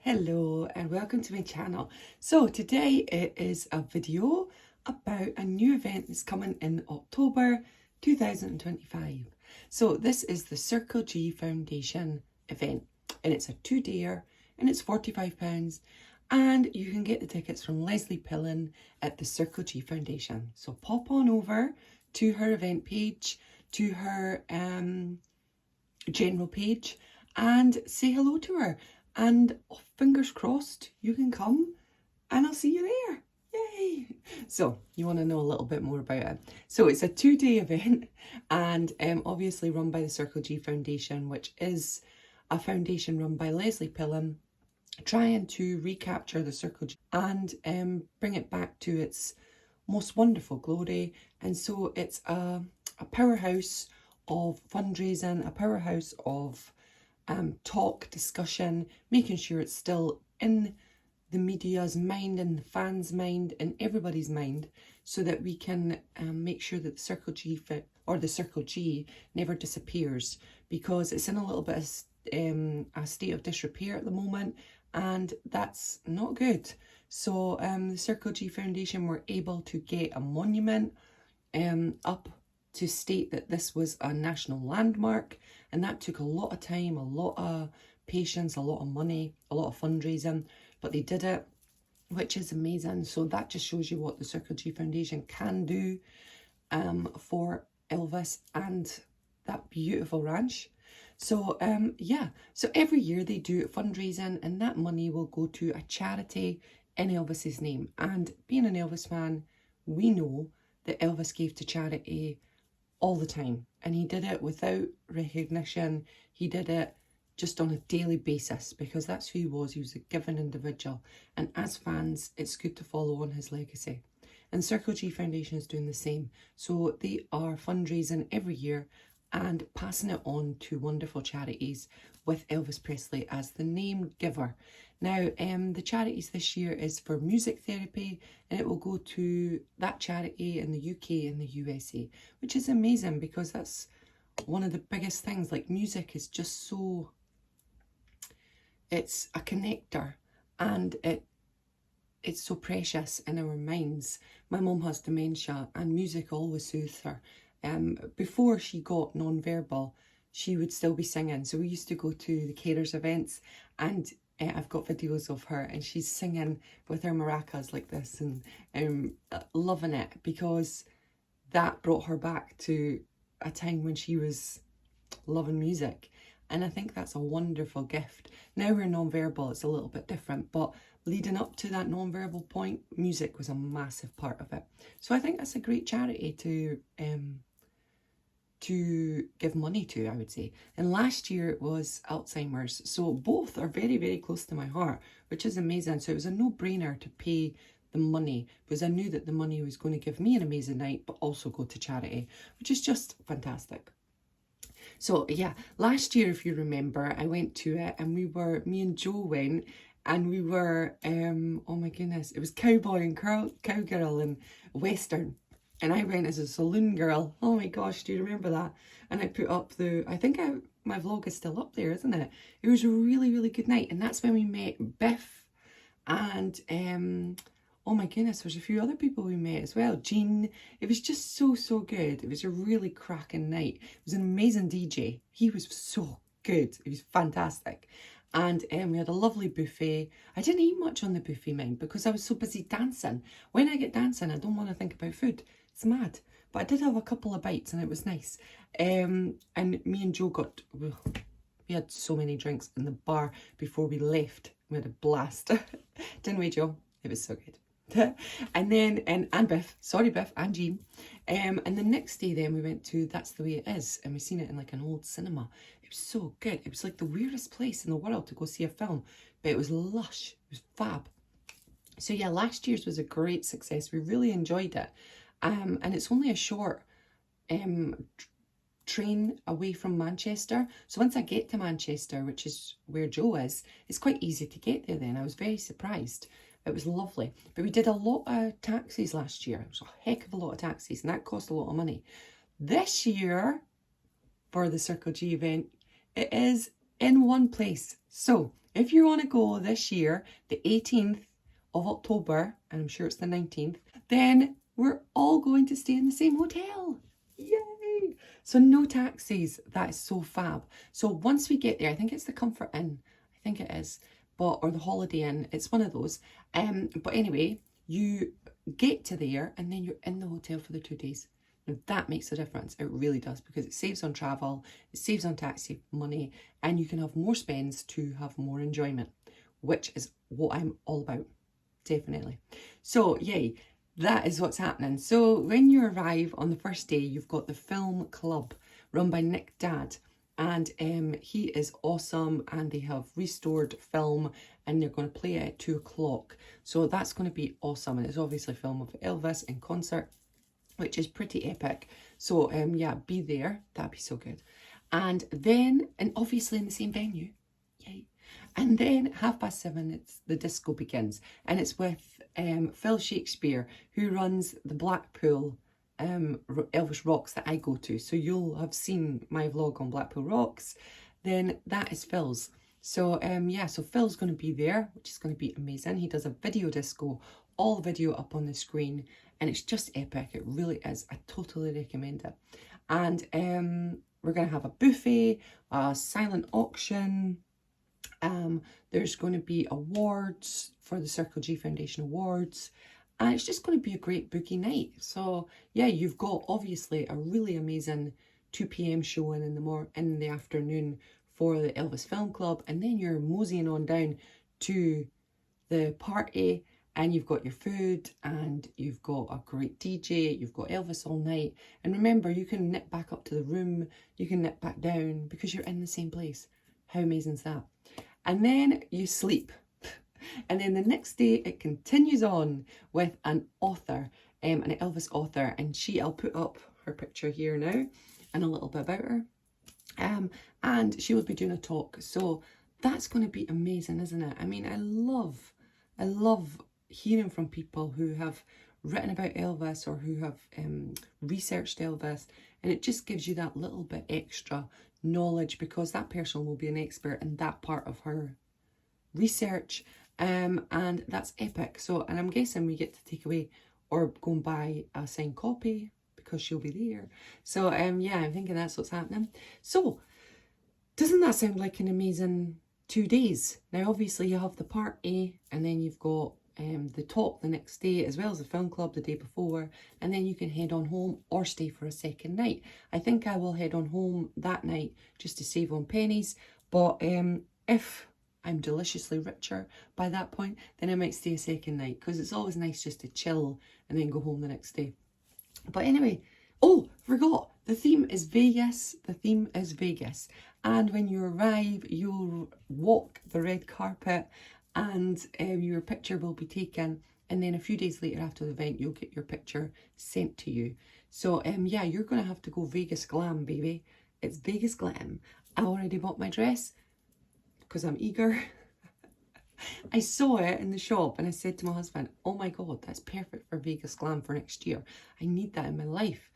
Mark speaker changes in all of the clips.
Speaker 1: Hello and welcome to my channel. So today it is a video about a new event that's coming in October 2025. So this is the Circle G Foundation event and it's a 2-dayer and it's £45 and you can get the tickets from Leslie Pillen at the Circle G Foundation. So pop on over to her event page, to her general page and say hello to her. And fingers crossed you can come and I'll see you there. Yay! So you want to know a little bit more about it. So it's a 2-day event and obviously run by the Circle G Foundation, which is a foundation run by Leslie Pillen, trying to recapture the Circle G and bring it back to its most wonderful glory. And so it's a powerhouse of fundraising, a powerhouse of talk, discussion, making sure it's still in the media's mind and the fans' mind and everybody's mind, so that we can make sure that the Circle G the Circle G never disappears, because it's in a little bit of a state of disrepair at the moment, and that's not good. So the Circle G Foundation were able to get a monument up to state that this was a national landmark, and that took a lot of time, a lot of patience, a lot of money, a lot of fundraising, but they did it, which is amazing. So that just shows you what the Circle G Foundation can do for Elvis and that beautiful ranch. So yeah, so every year they do fundraising and that money will go to a charity in Elvis's name. And being an Elvis fan, we know that Elvis gave to charity all the time, and he did it without recognition. He did it just on a daily basis because that's who he was. He was a giving individual, and as fans it's good to follow on his legacy, and Circle G Foundation is doing the same. So they are fundraising every year and passing it on to wonderful charities with Elvis Presley as the named giver. Now, the charities this year is for music therapy, and it will go to that charity in the UK and the USA, which is amazing because that's one of the biggest things. Like, music is just so, it's a connector, and it's so precious in our minds. My mum has dementia and music always soothes her. Before she got non-verbal, she would still be singing. So we used to go to the carers events, and I've got videos of her and she's singing with her maracas like this, and loving it, because that brought her back to a time when she was loving music. And I think that's a wonderful gift. Now we're non-verbal, it's a little bit different, but leading up to that non-verbal point, music was a massive part of it. So I think that's a great charity to give money to, I would say. And last year it was Alzheimer's. So both are very, very close to my heart, which is amazing. So it was a no-brainer to pay the money, because I knew that the money was going to give me an amazing night, but also go to charity, which is just fantastic. So yeah, last year, if you remember, I went to it, and me and Joe went, and we were, oh my goodness, it was cowboy and cowgirl and western. And I went as a saloon girl. Oh my gosh, do you remember that? And I put up my vlog is still up there, isn't it? It was a really, really good night. And that's when we met Biff. And, oh my goodness, there's a few other people we met as well. Jean. It was just so, so good. It was a really cracking night. It was an amazing DJ. He was so good. It was fantastic. And we had a lovely buffet. I didn't eat much on the buffet, mind, because I was so busy dancing. When I get dancing, I don't want to think about food. It's mad. But I did have a couple of bites and it was nice. And me and Joe we had so many drinks in the bar before we left. We had a blast. Didn't we, Joe? It was so good. And then, and Biff, sorry Biff, and Jean. And the next day then we went to That's the Way It Is, and we seen it in like an old cinema. It was so good. It was like the weirdest place in the world to go see a film, but it was lush. It was fab. So yeah, last year's was a great success. We really enjoyed it. And it's only a short train away from Manchester. So once I get to Manchester, which is where Joe is, it's quite easy to get there then. I was very surprised. It was lovely. But we did a lot of taxis last year. It was a heck of a lot of taxis, and that cost a lot of money. This year, for the Circle G event, it is in one place. So if you want to go this year, the 18th of October, and I'm sure it's the 19th, then we're all going to stay in the same hotel. Yay! So no taxis. That is so fab. So once we get there, I think it's the Comfort Inn. I think it is. Or the Holiday Inn. It's one of those. But anyway, you get to there and then you're in the hotel for the 2 days. Now that makes a difference. It really does, because it saves on travel, it saves on taxi money, and you can have more spends to have more enjoyment, which is what I'm all about. Definitely. So yay, that is what's happening. So when you arrive on the first day, you've got the film club run by Nick Dad, and he is awesome, and they have restored film and they're going to play it at 2 o'clock. So that's going to be awesome, and it's obviously a film of Elvis in concert, which is pretty epic. So yeah, be there. That'd be so good. And then, and obviously in the same venue, yay. And then 7:30, it's the disco begins, and it's with Phil Shakespeare, who runs the Blackpool Elvis Rocks that I go to. So you'll have seen my vlog on Blackpool Rocks. Then that is Phil's. So yeah, so Phil's going to be there, which is going to be amazing. He does a video disco, all the video up on the screen, and it's just epic. It really is. I totally recommend it. And we're going to have a buffet, a silent auction. There's going to be awards for the Circle G Foundation Awards, and it's just going to be a great boogie night. So yeah, you've got obviously a really amazing 2 p.m. showing in the afternoon for the Elvis Film Club, and then you're moseying on down to the party, and you've got your food, and you've got a great DJ, you've got Elvis all night. And remember, you can nip back up to the room, you can nip back down, because you're in the same place. How amazing is that? And then you sleep. And then the next day it continues on with an author, an Elvis author, and I'll put up her picture here now and a little bit about her. And she will be doing a talk. So that's going to be amazing, isn't it? I mean, I love hearing from people who have written about Elvis or who have researched Elvis, and it just gives you that little bit extra knowledge, because that person will be an expert in that part of her research, and that's epic. So, and I'm guessing we get to take away or go and buy a signed copy because she'll be there. So yeah, I'm thinking that's what's happening. So doesn't that sound like an amazing 2 days? Now obviously you have the party, and then you've got the talk the next day, as well as the film club the day before, and then you can head on home or stay for a second night. I think I will head on home that night just to save on pennies, but if I'm deliciously richer by that point, then I might stay a second night, because it's always nice just to chill and then go home the next day. But anyway, oh, forgot, the theme is Vegas. The theme is Vegas, and when you arrive, you'll walk the red carpet, and your picture will be taken, and then a few days later after the event you'll get your picture sent to you. So yeah, you're gonna have to go Vegas glam, baby. It's Vegas glam. I already bought my dress because I'm eager. I saw it in the shop and I said to my husband, oh my god, that's perfect for Vegas glam for next year. I need that in my life.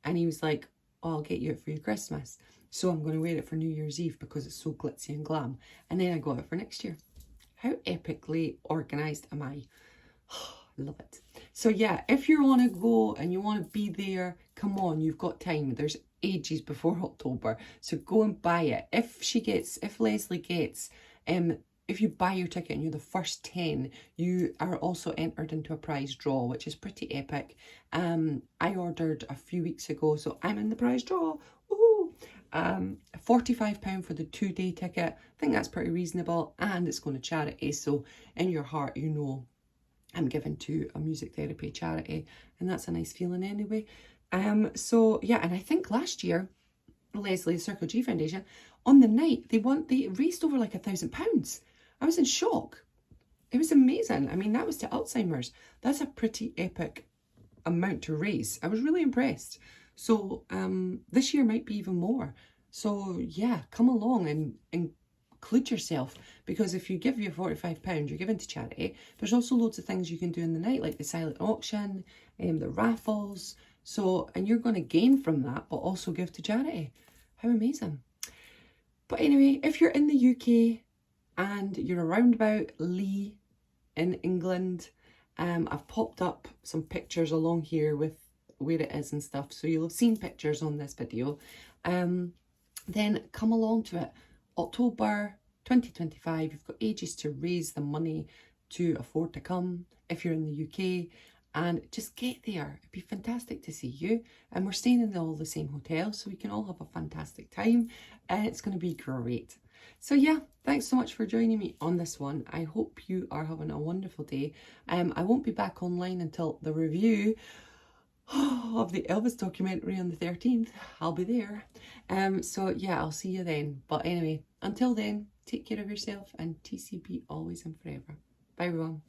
Speaker 1: And he was like, oh, I'll get you it for your Christmas. So I'm going to wear it for New Year's Eve because it's so glitzy and glam. And then I got it for next year. How epically organised am I? Love it. So yeah, if you want to go and you want to be there, come on, you've got time. There's ages before October. So go and buy it. If Leslie gets, if you buy your ticket and you're the first 10, you are also entered into a prize draw, which is pretty epic. I ordered a few weeks ago, so I'm in the prize draw. Woohoo! £45 for the 2-day ticket. I think that's pretty reasonable, and it's going to charity. So in your heart, you know I'm giving to a music therapy charity, and that's a nice feeling anyway. So yeah, and I think last year, Leslie, the Circle G Foundation, on the night they raised over like £1,000. I was in shock. It was amazing. I mean, that was to Alzheimer's. That's a pretty epic amount to raise. I was really impressed. So this year might be even more. So yeah, come along and include yourself, because if you give your £45, you're giving to charity. There's also loads of things you can do in the night, like the silent auction, the raffles. So, and you're going to gain from that, but also give to charity. How amazing. But anyway, if you're in the UK, and you're around about Lee in England, I've popped up some pictures along here with where it is and stuff, so you'll have seen pictures on this video. Then come along to it. October 2025, you've got ages to raise the money to afford to come if you're in the UK, and just get there. It'd be fantastic to see you, and we're staying in all the same hotel, so we can all have a fantastic time, and it's going to be great. So yeah, thanks so much for joining me on this one. I hope you are having a wonderful day. I won't be back online until the review of the Elvis documentary on the 13th. I'll be there. So yeah, I'll see you then. But anyway, until then, take care of yourself, and TCB always and forever. Bye everyone.